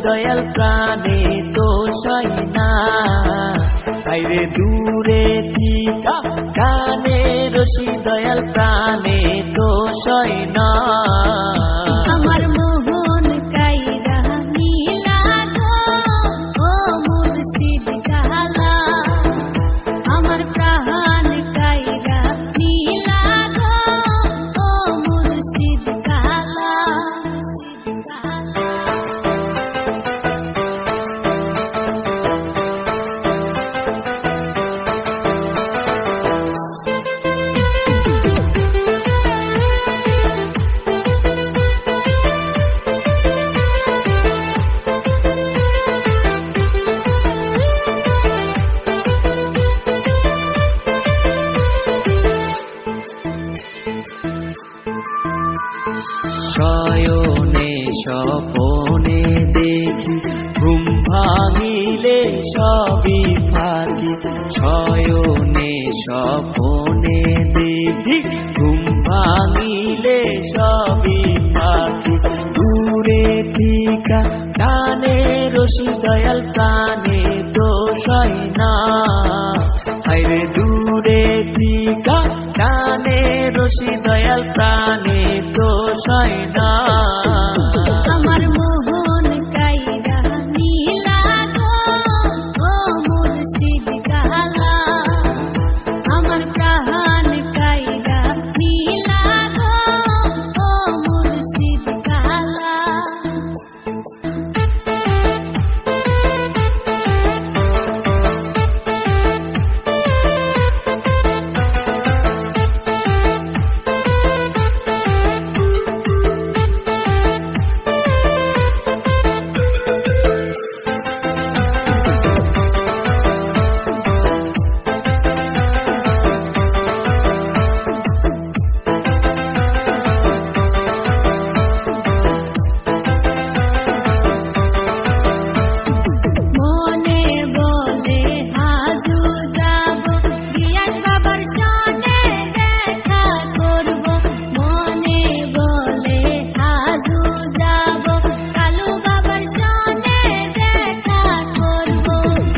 দয়াল প্রাণে তো সয় না, আইরে দূরে থিকা কানে রশি দয়াল প্রাণে তো সয় না। আমার মোহন কাইরা নীলা গো ও মুর্শিদ কালা, আমার প্রাণ কাইরা নীলা গো ও মুর্শিদ কালা। শয়নে স্বপনে দেখি ঘুম ভাঙিলে সবই ফাঁকি, শয়নে স্বপনে দেখি ঘুম ভাঙিলে সবই ফাঁকি, দূরে থিকা কানে রশি দয়াল প্রাণে তো সয় না, আইরে দূরে থিকা কানে রশি দয়াল প্রাণে তো সয় না। আমার মোহন কাইরা নীলা গো ও মুর্শিদ কালা, আমার প্রাণ কাইরা নীলা গো ও মুর্শিদ কালা।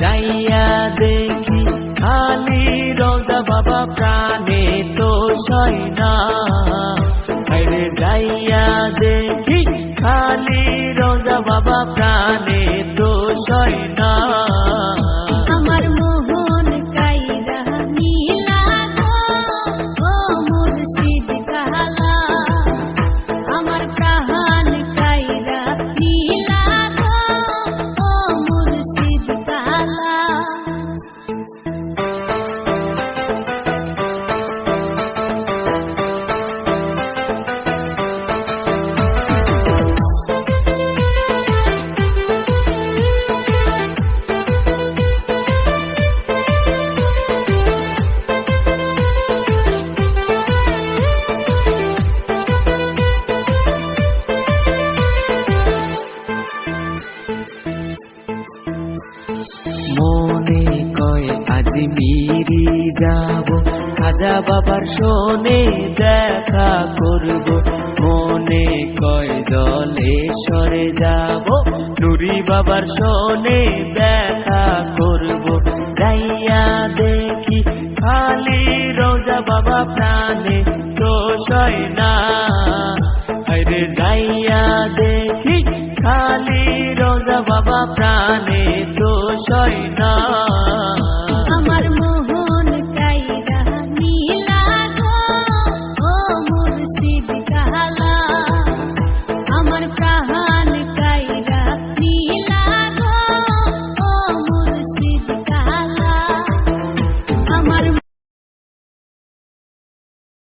যাইয়া দেখি খালি রোজা বাবা প্রাণে তো সয় না, আইরে যাইয়া দেখি খালি রোজা বাবা প্রাণে তো সয় না। আমার মোহন কাইরা নীলা গো ও মুর্শিদ কালা, আমার প্রাণ কাইরা নীলা গো ও মুর্শিদ কালা। মনে কয় আজমিরি যাব, খাজা বাবার শোনে দেখা করব, মনে কয় জলেশ্বরে যাব, নুরি বাবার শোনে দেখা করব, যাইয়া দেখি খালি রোজা বাবা প্রাণে তো সয় না, আরে যাইয়া দেখি খালি রোজা বাবা প্রাণে তো সয় না।